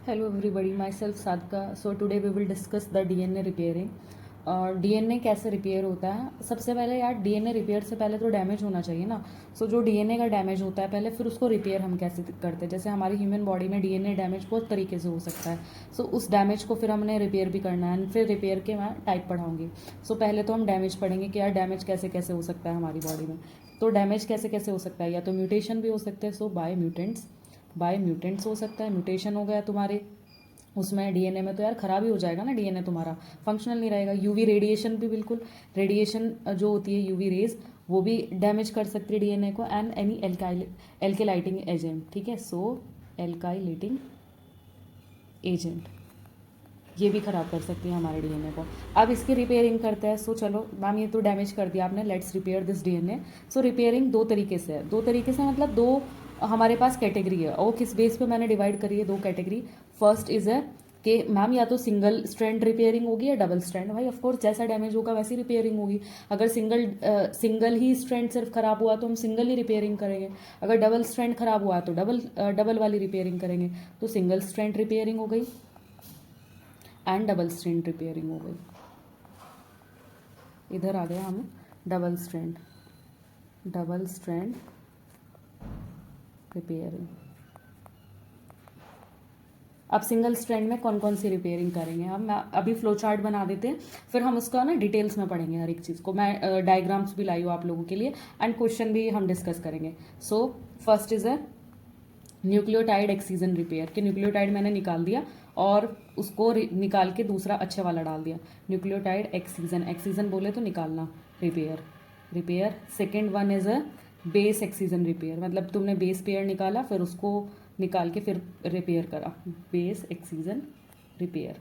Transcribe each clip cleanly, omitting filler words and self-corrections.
Hello everybody, myself Sadka. So today we will discuss the DNA repairing. DNA कैसे repair होता है। सबसे पहले यार डीएनए रिपेयर से पहले तो डैमेज होना चाहिए ना। सो जो डीएनए का डैमेज होता है पहले, फिर उसको रिपेयर हम कैसे करते हैं। जैसे हमारी ह्यूमन बॉडी में डीएनए डैमेज बहुत तरीके से हो सकता है। सो उस डैमेज को फिर हमने रिपेयर भी करना है, फिर रिपेयर के मैं टाइप पढ़ाऊँगी। सो पहले तो हम डैमेज पढ़ेंगे कि यार डैमेज कैसे कैसे हो सकता है हमारी बॉडी में। तो डैमेज कैसे कैसे हो सकता है, या तो म्यूटेशन भी हो सकते हैं। सो बाय म्यूटेंट्स हो सकता है। म्यूटेशन हो गया तुम्हारे उसमें डीएनए में, तो यार ख़राब ही हो जाएगा ना डीएनए, तुम्हारा फंक्शनल नहीं रहेगा। यूवी रेडिएशन भी, बिल्कुल रेडिएशन जो होती है यूवी रेज, वो भी डैमेज कर सकती है डीएनए को। एंड एनी एल्केलाइटिंग एजेंट, ठीक है। सो एल्काइलेटिंग एजेंट ये भी ख़राब कर सकती है हमारे डीएनए को। अब इसकी रिपेयरिंग करते हैं। सो चलो मैम, ये तो डैमेज कर दिया आपने, let's repair this DNA. So repairing दो तरीके से है। दो तरीके से मतलब दो हमारे पास कैटेगरी है, और किस बेस पे मैंने डिवाइड करी है दो कैटेगरी। फर्स्ट इज़ है कि मैम या तो सिंगल स्ट्रैंड रिपेयरिंग होगी या डबल स्ट्रैंड। भाई ऑफ कोर्स जैसा डैमेज होगा वैसी रिपेयरिंग होगी। अगर सिंगल ही स्ट्रैंड सिर्फ खराब हुआ तो हम सिंगल ही रिपेयरिंग करेंगे। अगर डबल स्ट्रैंड खराब हुआ तो डबल वाली रिपेयरिंग करेंगे। तो सिंगल स्ट्रैंड रिपेयरिंग हो गई एंड डबल स्ट्रैंड रिपेयरिंग हो गई। इधर आ गया हमें डबल स्ट्रैंड रिपेयरिंग। अब सिंगल स्ट्रैंड में कौन कौन सी रिपेयरिंग करेंगे हम, अभी फ्लो चार्ट बना देते हैं, फिर हम उसका ना डिटेल्स में पढ़ेंगे हर एक चीज़ को। मैं डायग्राम्स भी लाई हूँ आप लोगों के लिए, एंड क्वेश्चन भी हम डिस्कस करेंगे। सो फर्स्ट इज है न्यूक्लियोटाइड एक्सीजन रिपेयर। कि न्यूक्लियोटाइड मैंने निकाल दिया और उसको निकाल के दूसरा अच्छे वाला डाल दिया। न्यूक्लियोटाइड एक्सीजन बोले तो निकालना, repair. Second one is a base excision repair, मतलब तुमने बेस पेयर निकाला फिर उसको निकाल के फिर रिपेयर करा, बेस एक्सीजन रिपेयर।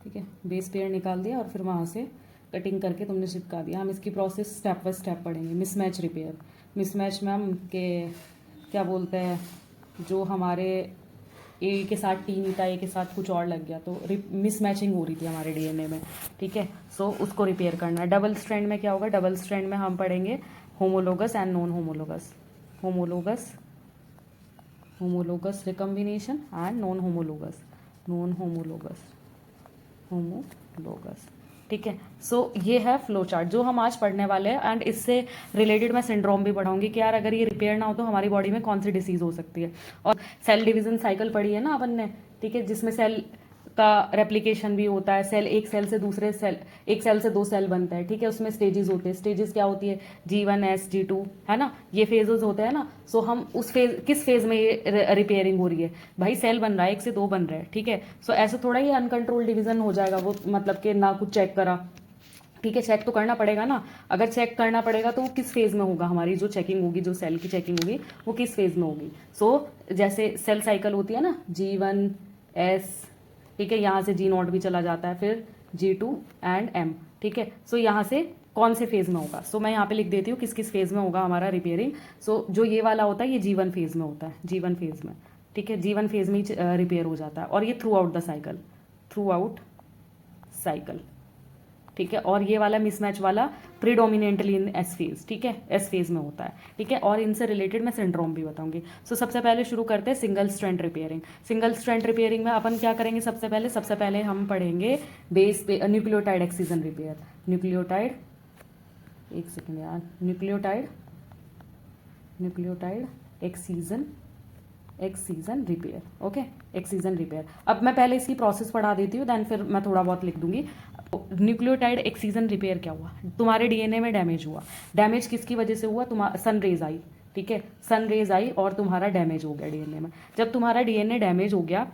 ठीक है, बेस पेयर निकाल दिया और फिर वहाँ से कटिंग करके तुमने चिपका दिया। हम इसकी प्रोसेस स्टेप बाय स्टेप पढ़ेंगे। मिसमैच रिपेयर, मिसमैच में हम के क्या बोलते हैं, जो हमारे ए के साथ टी नहीं था, ए के साथ कुछ और लग गया, तो मिसमैचिंग हो रही थी हमारे डीएनए में। ठीक है, सो उसको रिपेयर करना है। डबल स्ट्रैंड में क्या होगा, डबल स्ट्रैंड में हम पढ़ेंगे homologous and non homologous, homologous recombination and non homologous. ठीक है, सो ये है फ्लो चार्ट जो हम आज पढ़ने वाले हैं। एंड इससे रिलेटेड मैं सिंड्रोम भी पढ़ाऊंगी कि यार अगर ये रिपेयर ना हो तो हमारी बॉडी में कौन सी डिसीज हो सकती है। और सेल डिवीजन साइकिल पढ़ी है ना अपन ने, ठीक है, जिसमें सेल का रेप्लिकेशन भी होता है। एक सेल से दो सेल बनता है। ठीक है, उसमें स्टेजेस होते हैं। स्टेजेस क्या होती है, G1S G2, है ना, ये फेजेस होते हैं ना। सो हम उस किस फेज में ये रिपेयरिंग हो रही है, भाई सेल बन रहा है, एक से दो बन रहे हैं। ठीक है, सो ऐसे थोड़ा ही अनकंट्रोल डिवीजन हो जाएगा वो, मतलब कि ना कुछ चेक करा। ठीक है, चेक तो करना पड़ेगा ना। अगर चेक करना पड़ेगा तो वो किस फेज में होगा, हमारी जो चेकिंग होगी, जो सेल की चेकिंग होगी वो किस फेज में होगी। सो जैसे सेल साइकिल होती है ना, G1S, ठीक है, यहाँ से G0 भी चला जाता है, फिर G2 एंड M। ठीक है, सो यहाँ से कौन से फेज में होगा, सो मैं यहाँ पे लिख देती हूँ किस किस फेज में होगा हमारा रिपेयरिंग। सो जो ये वाला होता है ये G1 फेज में होता है, G1 फेज में। ठीक है, G1 फेज में ही रिपेयर हो जाता है, और ये थ्रू आउट साइकिल। ठीक है, और ये वाला मिसमैच वाला प्रीडोमिनेंटली इन एस फेज। ठीक है, एस फेज में होता है। ठीक है, और इनसे रिलेटेड मैं सिंड्रोम भी बताऊंगी। सो सबसे पहले शुरू करते हैं single strand repairing. Single strand repairing में अपन क्या करेंगे, सबसे पहले हम पढ़ेंगे बेस पे न्यूक्लियोटाइड एक्सीजन रिपेयर। एक सेकेंड यार, nucleotide excision repair. Okay, excision repair. अब मैं पहले इसकी प्रोसेस पढ़ा देती हूँ, देन फिर मैं थोड़ा बहुत लिख दूंगी। न्यूक्लियोटाइड एक्सीजन रिपेयर क्या हुआ, तुम्हारे डीएनए में डैमेज हुआ। डैमेज किसकी वजह से हुआ, तुम्हारा सन रेज आई। ठीक है, सन रेज आई और तुम्हारा डैमेज हो गया डीएनए में। जब तुम्हारा डीएनए डैमेज हो गया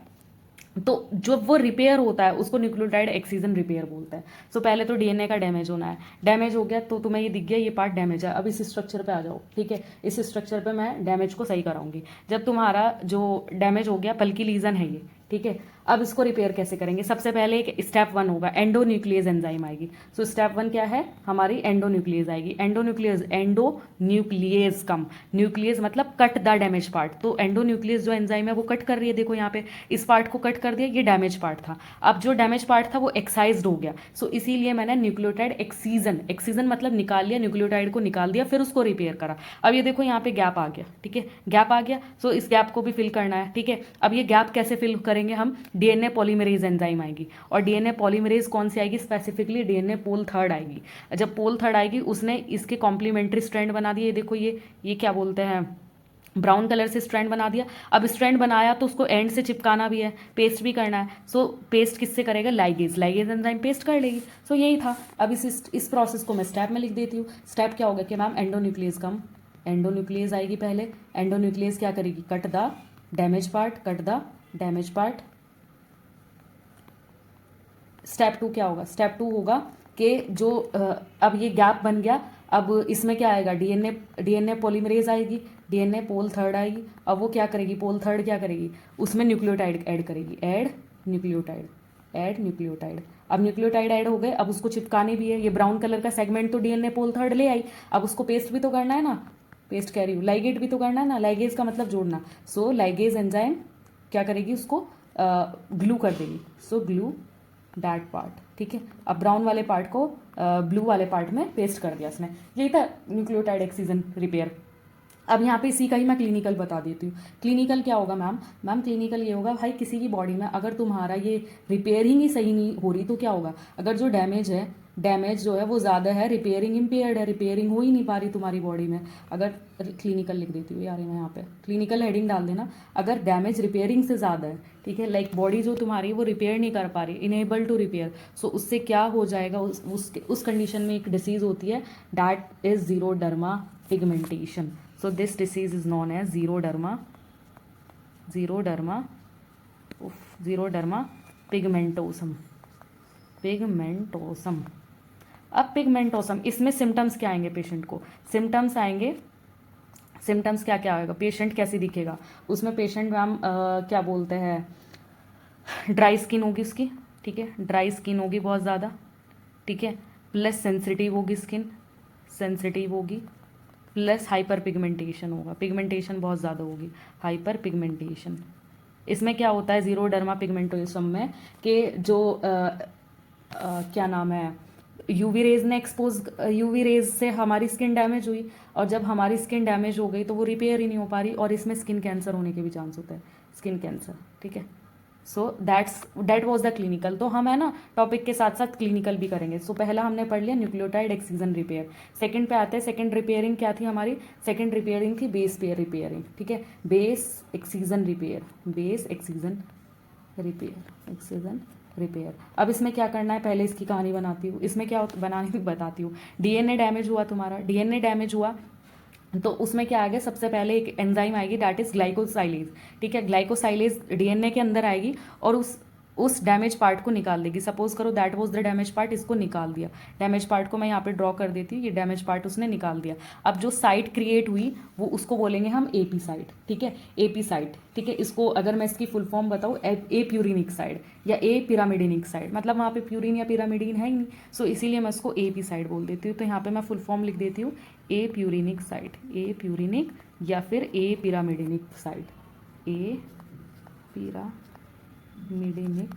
तो जो वो रिपेयर होता है उसको न्यूक्लियोटाइड एक्सीजन रिपेयर बोलते हैं। सो पहले तो डीएनए का डैमेज होना है। डैमेज हो गया तो तुम्हें ये दिख गया, ये पार्ट डैमेज है। अब इस स्ट्रक्चर पे आ जाओ। ठीक है, इस स्ट्रक्चर पे मैं डैमेज को सही कराऊंगी। जब तुम्हारा जो डैमेज हो गया, पल्की लीजन है ये, ठीक है। अब इसको रिपेयर कैसे करेंगे, सबसे पहले एक स्टेप 1 होगा, एंडोन्यूक्लियस एंजाइम आएगी। सो स्टेप 1 क्या है हमारी, एंडोन्यूक्लियस आएगी। एंडोन्यूक्लियस कम, न्यूक्लियस मतलब कट द डैमेज पार्ट, तो एंडोन्यूक्लियस जो एंजाइम है वो कट कर रही है, देखो यहाँ पे इस पार्ट को कट कर दिया, ये डैमेज पार्ट था। अब जो डैमेज पार्ट था वो एक्साइज्ड हो गया, सो इसीलिए मैंने न्यूक्लियोटाइड एक्सीजन मतलब निकाल लिया, न्यूक्लियोटाइड को निकाल दिया, फिर उसको रिपेयर करा। अब ये देखो यहाँ पे गैप आ गया, ठीक है, गैप आ गया, सो इस गैप को भी फिल करना है, ठीक है। अब ये गैप कैसे फिल करेंगे हम, डीएनए पॉलीमरेज एंजाइम आएगी, और डीएनए पॉलीमरेज कौन सी आएगी, स्पेसिफिकली डीएनए पोल थर्ड आएगी। जब पोल थर्ड आएगी उसने इसके कॉम्प्लीमेंट्री स्ट्रैंड बना दिए, देखो ये क्या बोलते हैं, ब्राउन कलर से स्ट्रैंड बना दिया। अब स्ट्रैंड बनाया तो उसको एंड से चिपकाना भी है, पेस्ट भी करना है, सो पेस्ट किससे करेगा, लाइगेज एंजाइम पेस्ट कर लेगी। सो यही था। अब इस प्रोसेस को मैं स्टेप में लिख देती हूँ। स्टेप क्या होगा कि मैम एंडोन्यूक्लियस कम, एंडोन्यूक्लियस आएगी पहले, एंडोन्यूक्लियस क्या करेगी, cut the damage part. Step 2 क्या होगा, स्टेप 2 होगा कि जो अब ये गैप बन गया, अब इसमें क्या आएगा, डीएनए पॉलीमरेज आएगी, डीएनए पोल थर्ड आएगी। अब वो क्या करेगी, पोल थर्ड क्या करेगी, उसमें न्यूक्लियोटाइड ऐड करेगी, ऐड न्यूक्लियोटाइड। अब न्यूक्लियोटाइड ऐड हो गए, अब उसको चिपकाने भी है, ये ब्राउन कलर का सेगमेंट तो डीएनए पोल थर्ड ले आई, अब उसको पेस्ट भी तो करना है ना, पेस्ट कह रही हूँ, लाइगेट भी तो करना है ना, लाइगेज का मतलब जोड़ना। सो लाइगेज एंजाइम क्या करेगी, उसको ग्लू कर देगी, सो ग्लू दैट पार्ट, ठीक है। अब ब्राउन वाले पार्ट को ब्लू वाले पार्ट में पेस्ट कर दिया इसने, यही था न्यूक्लियोटाइड एक्सीजन रिपेयर। अब यहाँ पे इसी का ही मैं क्लिनिकल बता देती हूँ। क्लिनिकल क्या होगा मैम क्लिनिकल ये होगा भाई, किसी की बॉडी में अगर तुम्हारा ये रिपेयरिंग ही सही नहीं हो रही तो क्या होगा, अगर जो डैमेज जो है वो ज़्यादा है, रिपेयरिंग इम्पेयर्ड है, रिपेयरिंग हो ही नहीं पा रही तुम्हारी बॉडी में, अगर क्लिनिकल लिख देती हूँ यार मैं यहाँ पे, क्लिनिकल हेडिंग डाल देना, अगर डैमेज रिपेयरिंग से ज़्यादा है, ठीक है, लाइक बॉडी जो तुम्हारी वो रिपेयर नहीं कर पा रही, इनेबल टू रिपेयर, सो उससे क्या हो जाएगा, उस कंडीशन में एक डिसीज़ होती है, that is xeroderma pigmentation. So this disease is known as xeroderma pigmentosum। अब पिगमेंटोसम, इसमें सिम्टम्स क्या आएंगे पेशेंट को, सिम्टम्स क्या क्या आएगा, पेशेंट कैसे दिखेगा, उसमें पेशेंट मैम क्या बोलते हैं, ड्राई स्किन होगी उसकी, ठीक है, ड्राई स्किन होगी बहुत ज़्यादा, ठीक है, प्लस सेंसिटिव होगी, प्लस हाइपर पिगमेंटेशन होगा, पिगमेंटेशन बहुत ज़्यादा होगी, हाइपर पिगमेंटेशन। इसमें क्या होता है जीरोडर्मा पिगमेंटोसम में कि जो क्या नाम है, यूवी रेज से हमारी स्किन डैमेज हुई, और जब हमारी स्किन डैमेज हो गई तो वो रिपेयर ही नहीं हो पा रही, और इसमें स्किन कैंसर होने के भी चांस होते हैं, स्किन कैंसर, ठीक है। So that was the clinical. तो हम है ना टॉपिक के साथ साथ क्लिनिकल भी करेंगे। सो पहला हमने पढ़ लिया न्यूक्लियोटाइड एक्सीजन रिपेयर। सेकंड पे आते हैं, सेकंड रिपेयरिंग क्या थी हमारी, सेकंड रिपेयरिंग थी बेस पेयर रिपेयरिंग, ठीक है, बेस एक्सीजन रिपेयर। अब इसमें क्या करना है, पहले इसकी कहानी बनाती हूँ, इसमें क्या बनानी बताती हूँ। डीएनए डैमेज हुआ तुम्हारा, डीएनए डैमेज हुआ तो उसमें क्या आ गया, सबसे पहले एक एंजाइम आएगी दैट इज ग्लाइकोसाइलेज, ठीक है, ग्लाइकोसाइलेज डीएनए के अंदर आएगी और उस डैमेज पार्ट को निकाल देगी। सपोज करो that was the damage part, इसको निकाल दिया, डैमेज पार्ट को मैं यहाँ पे ड्रॉ कर देती हूँ, ये डैमेज पार्ट उसने निकाल दिया। अब जो साइट क्रिएट हुई वो उसको बोलेंगे हम एपी साइट, ठीक है, एपी साइट, ठीक है। इसको अगर मैं इसकी फुल फॉर्म बताऊँ, ए प्यूरिनिक साइड या ए पिरामिडिनिक साइड, मतलब वहाँ पे प्यूरिन या पिरामिडिन है ही नहीं, सो इसीलिए मैं इसको एपी साइड बोल देती हूँ। तो यहाँ पे मैं फुल फॉर्म लिख देती हूँ ए प्यूरिनिक साइट, ए प्यूरिनिक या फिर ए पिरामिडिनिक साइट, ए पिरामिडिनिक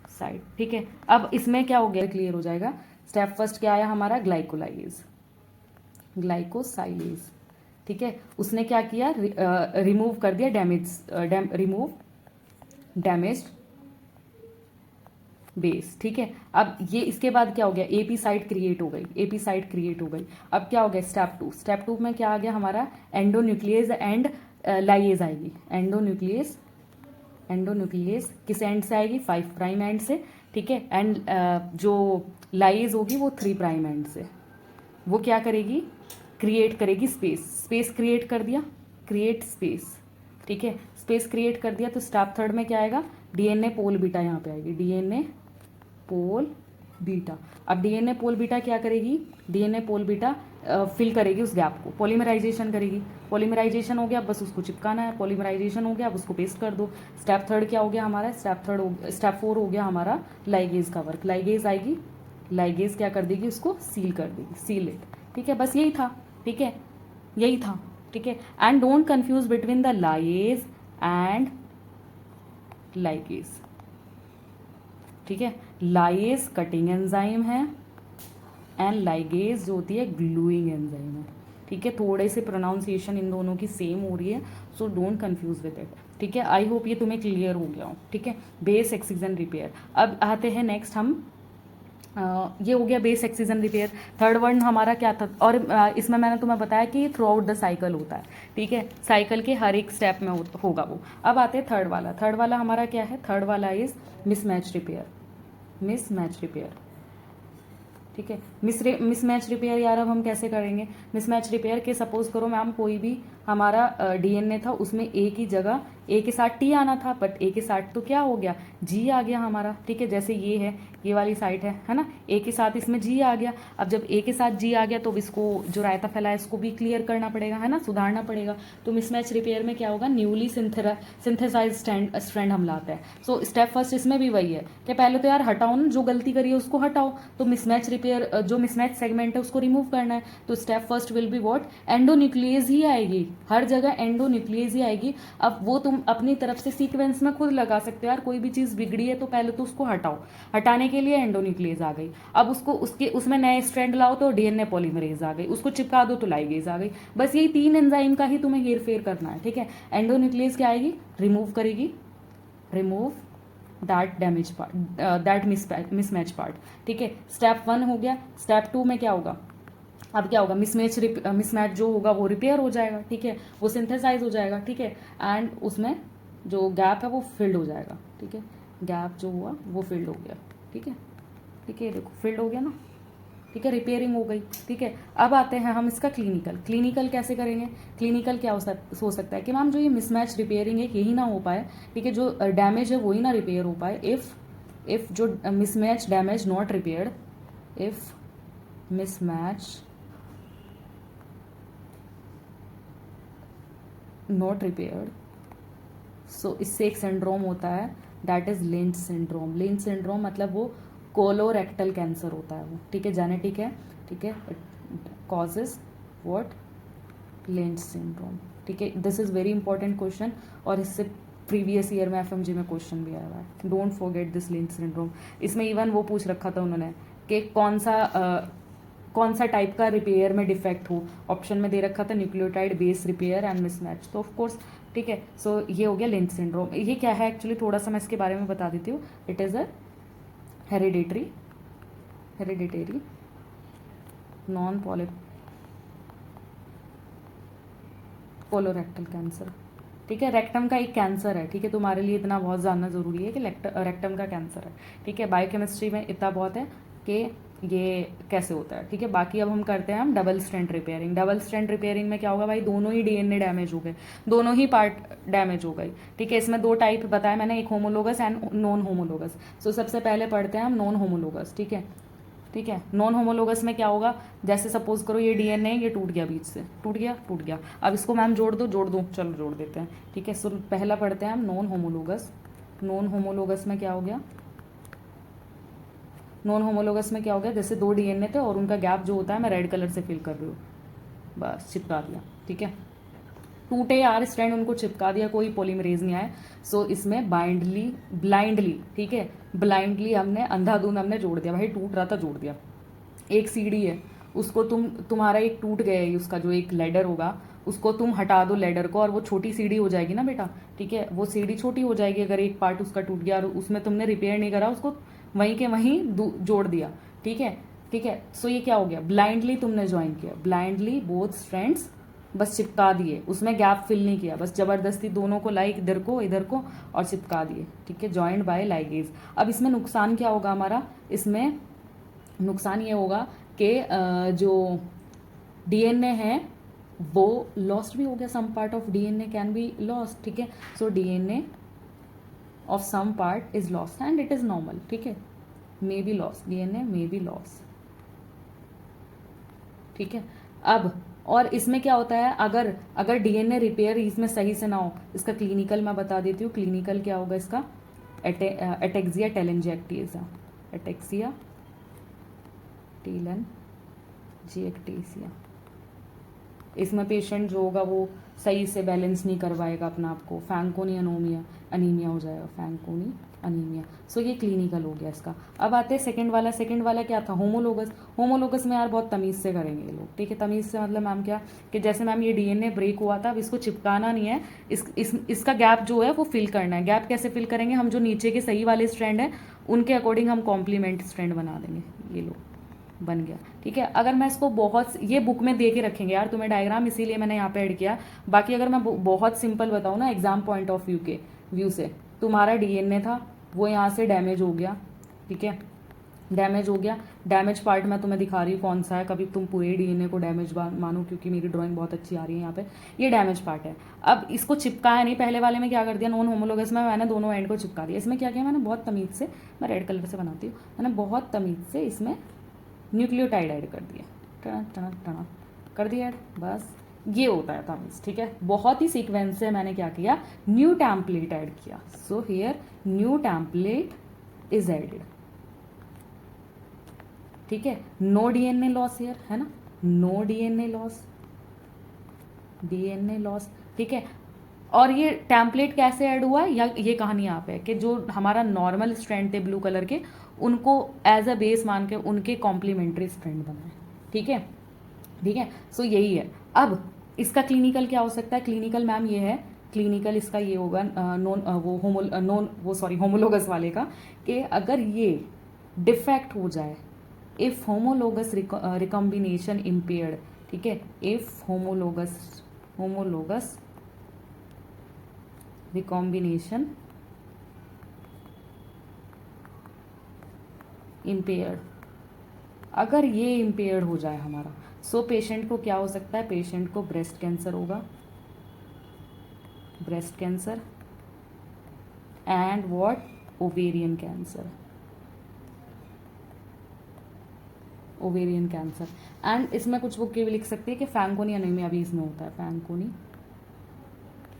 साइड, ठीक है। अब इसमें क्या हो गया, क्लियर हो जाएगा। स्टेप फर्स्ट क्या आया हमारा, ग्लाइकोसाइलेज, ठीक है, उसने क्या किया, रिमूव कर दिया डैमेज्ड बेस, ठीक है। अब ये इसके बाद क्या हो गया, एपी साइट क्रिएट हो गई, अब क्या हो गया, स्टेप टू में क्या आ गया हमारा, एंडोन्यूक्लियस एंड लाइएज आएगी, एंडोन्यूक्लियस किस एंड से आएगी, 5 प्राइम एंड से, ठीक है, एंड जो लाइएज होगी वो 3 प्राइम एंड से। वो क्या करेगी, क्रिएट करेगी स्पेस क्रिएट कर दिया, क्रिएट स्पेस, ठीक है, स्पेस क्रिएट कर दिया। तो स्टेप थर्ड में क्या आएगा, डीएनए पोल बीटा यहाँ पे आएगी, डीएनए पोल बीटा। अब डीएनए पोल बीटा क्या करेगी, डीएनए पोल बीटा फिल करेगी उस गैप को, पॉलीमराइजेशन करेगी। पॉलीमराइजेशन हो गया, बस उसको चिपकाना है। पॉलीमराइजेशन हो गया, अब उसको पेस्ट कर दो। स्टेप थर्ड क्या हो गया हमारा, स्टेप फोर हो गया हमारा लाइगेज का वर्क। लाइगेज आएगी, लाइगेज क्या कर देगी, उसको सील कर देगी, सील इट। ठीक है, बस यही था। ठीक है, यही था। ठीक है, and don't confuse between the ligase and ligase. ठीक है, लाइगेज कटिंग एंजाइम है एंड लाइगेज जो होती है ग्लूइंग एंजाइम है। ठीक है, थोड़े से प्रोनाउंसिएशन इन दोनों की सेम हो रही है, so don't confuse with it. ठीक है, आई होप ये तुम्हें क्लियर हो गया हो। ठीक है, बेस एक्सीजन रिपेयर। अब आते हैं नेक्स्ट हम ये हो गया base excision repair. Third one हमारा क्या था, और इसमें मैंने तुम्हें बताया कि थ्रू आउट द साइकिल होता है। ठीक है, साइकिल के हर एक स्टेप में होगा वो। अब आते हैं थर्ड वाला। थर्ड वाला हमारा क्या है, थर्ड वाला is mismatch repair. Mismatch repair. ठीक है, मिसमैच रिपेयर यार अब हम कैसे करेंगे। मिसमैच रिपेयर के सपोज करो मैम कोई भी हमारा डीएनए था, उसमें ए की जगह ए के साथ टी आना था, बट ए के साथ तो क्या हो गया, जी आ गया हमारा। ठीक है, जैसे ये है, ये वाली साइट है ना, ए के साथ इसमें जी आ गया। अब जब ए के साथ जी आ गया तो इसको जो रायता फैला है इसको भी क्लियर करना पड़ेगा, है ना, सुधारना पड़ेगा। तो मिसमैच रिपेयर में क्या होगा, न्यूली सिंथेसाइज स्ट्रैंड हम लाते हैं। सो स्टेप फर्स्ट इसमें भी वही है कि पहले तो यार हटाओ ना, जो गलती करी है उसको हटाओ। तो मिसमैच रिपेयर जो मिसमैच सेगमेंट है उसको रिमूव करना है। तो step first will be what, endonuclease ही आएगी, हर जगह एंडोन्यूक्लियस ही आएगी। अब वो तुम अपनी तरफ से सीक्वेंस में खुद लगा सकते हो यार, कोई भी चीज़ बिगड़ी है तो पहले तो उसको हटाओ। हटाने के लिए एंडोन्यूक्लियस आ गई, अब उसको उसमें नए स्ट्रैंड लाओ तो डीएनए पॉलीमरेज आ गई, उसको चिपका दो तो लाइगेज आ गई। बस यही 3 एंजाइम का ही तुम्हें हेर फेर करना है। ठीक है, एंडोन्यूक्लियस क्या आएगी, रिमूव करेगी, remove that damage part, that mismatch part. ठीक है, स्टेप 1 हो गया। स्टेप 2 में क्या होगा, अब क्या होगा, मिसमैच जो होगा वो रिपेयर हो जाएगा। ठीक है, वो सिंथेसाइज हो जाएगा। ठीक है, एंड उसमें जो गैप है वो फिल्ड हो जाएगा। ठीक है, गैप जो हुआ वो फिल्ड हो गया। ठीक है, ठीक है, देखो फिल्ड हो गया ना। ठीक है, रिपेयरिंग हो गई। ठीक है, अब आते हैं हम इसका क्लिनिकल। क्लिनिकल कैसे करेंगे, क्लिनिकल क्या हो सकता है कि मैम जो ये मिसमैच रिपेयरिंग है यही ना हो पाए। ठीक है, जो डैमेज है वही ना रिपेयर हो पाए। इफ जो mismatch damage not repaired, if mismatch not repaired, so इससे एक सिंड्रोम होता है, that is Lynch syndrome. Lynch syndrome मतलब वो कोलोरेक्टल कैंसर होता है वो। ठीक है, जेनेटिक है। ठीक है, कॉजेज व्हाट, लिंच सिंड्रोम। ठीक है, this is very important question, और इससे प्रीवियस ईयर में एफएमजी में क्वेश्चन भी आया हुआ है। Don't forget this lynch syndrome. इसमें इवन वो पूछ रखा था उन्होंने कि कौन सा टाइप का रिपेयर में डिफेक्ट हो। ऑप्शन में दे रखा था nucleotide base repair and mismatch, तो ऑफ कोर्स। ठीक है, सो ये हो गया लिंच सिंड्रोम। ये क्या है एक्चुअली, थोड़ा सा मैं इसके बारे में बता देती हूँ। It is a hereditary non colorectal cancer. ठीक है, रेक्टम का एक कैंसर है। ठीक है, तुम्हारे लिए इतना बहुत जानना जरूरी है कि रेक्टम का कैंसर है। ठीक है, बायोकेमिस्ट्री में इतना बहुत है कि ये कैसे होता है। ठीक है, बाकी अब हम करते हैं हम double strand repairing. Double strand repairing में क्या होगा भाई, दोनों ही डीएनए डैमेज हो गए, दोनों ही पार्ट डैमेज हो गई। ठीक है, इसमें 2 टाइप बताया मैंने, एक होमोलोगस एंड नॉन होमोलोगस। सो सबसे पहले पढ़ते हैं हम नॉन होमोलोगस। ठीक है, ठीक है, नॉन होमोलोगस में क्या होगा, जैसे सपोज करो ये डीएनए ये टूट गया, बीच से टूट गया। अब इसको मैम जोड़ दो, चलो जोड़ देते हैं। ठीक है, सो पहला पढ़ते हैं हम नॉन होमोलोगस। नॉन होमोलोगस में क्या हो गया, नॉन होमोलोगस में क्या हो गया, जैसे 2 डीएनए थे और उनका गैप जो होता है मैं रेड कलर से फिल कर रही हूँ, बस चिपका दिया। ठीक है, टूटे यार स्ट्रैंड, उनको चिपका दिया, कोई पॉलीमरेज नहीं आया। सो इसमें ब्लाइंडली, ठीक है, ब्लाइंडली हमने अंधाधुंध हमने जोड़ दिया भाई, टूट रहा था जोड़ दिया। एक सीढ़ी है, उसको तुम्हारा एक टूट गया है, उसका जो एक लेडर होगा उसको तुम हटा दो लेडर को, और वो छोटी सीढ़ी हो जाएगी ना बेटा। ठीक है, वो सीढ़ी छोटी हो जाएगी अगर एक पार्ट उसका टूट गया और उसमें तुमने रिपेयर नहीं करा, उसको वहीं के वहीं जोड़ दिया। ठीक है, ठीक है, सो ये क्या हो गया, ब्लाइंडली तुमने ज्वाइन किया, ब्लाइंडली बोथ स्ट्रैंड्स बस चिपका दिए, उसमें गैप फिल नहीं किया, बस जबरदस्ती दोनों को लाइक इधर को और चिपका दिए। ठीक है, जॉइंड बाय लाइगेज। अब इसमें नुकसान क्या होगा हमारा, इसमें नुकसान ये होगा कि जो डीएनए है वो लॉस्ट भी हो गया, some part of DNA can be lost. ठीक है, so DNA of some part is lost and it is normal. ठीक है, may be loss, DNA may be loss. ठीक है, अब और इसमें क्या होता है, अगर अगर डीएनए रिपेयर इसमें सही से ना हो, इसका क्लिनिकल मैं बता देती हूँ। क्लिनिकल क्या होगा इसका, एटेक्सिया टेलेंजिएक्टेसिया, एटेक्सिया टेलेंजिएक्टेसिया। इसमें पेशेंट जो होगा वो सही से बैलेंस नहीं करवाएगा अपना आप को, फैंकोनी अनीमिया हो जाएगा, फैंकोनी अनीमिया। सो ये क्लिनिकल हो गया इसका। अब आते हैं सेकंड वाला। सेकंड वाला क्या था, होमोलोगस। होमोलोगस में यार बहुत तमीज़ से करेंगे ये लोग, ठीक है। तमीज़ से मतलब मैम क्या, कि जैसे मैम ये डीएनए ब्रेक हुआ था, अब इसको चिपकाना नहीं है, इसका गैप जो है वो फिल करना है। गैप कैसे फिल करेंगे, हम जो नीचे के सही वाले स्ट्रैंड है उनके अकॉर्डिंग हम कॉम्प्लीमेंट स्ट्रैंड बना देंगे। ये लो बन गया, ठीक है। अगर मैं इसको बहुत, ये बुक में दे के रखेंगे यार तुम्हें डायग्राम, इसीलिए मैंने यहाँ पे ऐड किया। बाकी अगर मैं बहुत सिंपल बताऊँ ना, एग्जाम पॉइंट ऑफ व्यू से, तुम्हारा डीएनए था वो यहाँ से डैमेज हो गया, ठीक है, डैमेज हो गया। डैमेज पार्ट मैं तुम्हें दिखा रही हूँ कौन सा है, कभी तुम पूरे डीएनए को डैमेज मानो, क्योंकि मेरी ड्राइंग बहुत अच्छी आ रही है यहाँ पे। ये डैमेज पार्ट है। अब इसको चिपकाया नहीं, पहले वाले में क्या कर दिया, नॉन होमोलोगस में मैंने दोनों एंड को चिपका दिया। इसमें क्या किया मैंने, बहुत तमीज़ से, मैं रेड कलर से बनाती हूँ, मैंने बहुत तमीज़ से इसमें न्यूक्लियोटाइड ऐड कर दिया, टना टना टना कर दिया ऐड, बस ये होता है तमीज़, ठीक है। बहुत ही सीक्वेंस से मैंने क्या किया, न्यू टेम्पलेट ऐड किया। So here new template is added, ठीक है। नो डीएनए लॉस हियर, है ना, no DNA loss, DNA loss, ठीक है। और ये टेम्पलेट कैसे ऐड हुआ है, या ये कहानी यहाँ पे है कि जो हमारा नॉर्मल स्ट्रैंड थे ब्लू कलर के, उनको एज अ बेस मान के उनके कॉम्प्लीमेंट्री स्ट्रैंड बनाए, ठीक है, ठीक है। सो यही है। अब इसका क्लिनिकल क्या हो सकता है, क्लिनिकल मैम ये है, क्लिनिकल इसका ये होगा होमोलोगस वाले का, कि अगर ये डिफेक्ट हो जाए, इफ होमोलोगस रिकॉम्बिनेशन इम्पेयर्ड, ठीक है, इफ होमोलोगस रिकॉम्बिनेशन इम्पेयर्ड, अगर ये इम्पेयर्ड हो जाए हमारा, सो पेशेंट को क्या हो सकता है, पेशेंट को ब्रेस्ट कैंसर होगा, breast cancer and what, ovarian cancer, ovarian cancer. And इसमें कुछ बुक ये भी लिख सकती है कि फैंकोनी अनीमिया भी इसमें होता है, फैंकोनी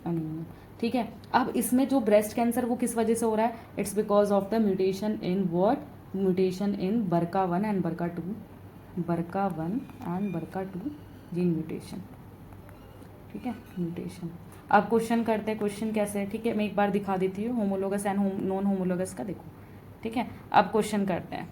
अनीमिया, ठीक है। अब इसमें जो ब्रेस्ट कैंसर वो किस वजह से हो रहा है, it's because of the mutation in what, mutation in BRCA1 and BRCA2, BRCA1 and BRCA2 gene mutation, ठीक है, म्यूटेशन। अब क्वेश्चन करते हैं, क्वेश्चन कैसे है, ठीक है, मैं एक बार दिखा देती हूँ होमोलोगस एंड नॉन होमोलोगस का, देखो, ठीक है। अब क्वेश्चन करते हैं।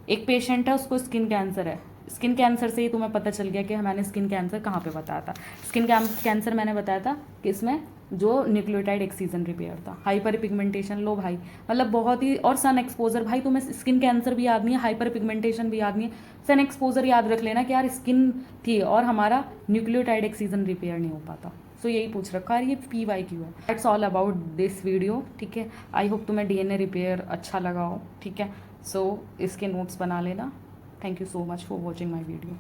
एक पेशेंट है, उसको स्किन कैंसर है। स्किन कैंसर से ही तुम्हें पता चल गया कि मैंने स्किन कैंसर कहाँ पे बताया था। स्किन कैंसर मैंने बताया था कि इसमें जो न्यूक्लियोटाइड एक्सीजन रिपेयर था, हाइपर पिगमेंटेशन, लो भाई, मतलब बहुत ही, और सन एक्सपोजर, भाई तुम्हें स्किन कैंसर भी याद नहीं है, हाइपर पिगमेंटेशन भी याद नहीं है, सन एक्सपोजर याद रख लेना कि यार स्किन थी और हमारा न्यूक्लियोटाइड एक्सीजन रिपेयर नहीं हो पाता। सो यही पूछ रखा है, ये PYQ है। That's all about this video, ठीक है। आई होप तुम्हें डीएनए रिपेयर अच्छा लगा हो, ठीक है। सो इसके नोट्स बना लेना। Thank you so much for watching my video.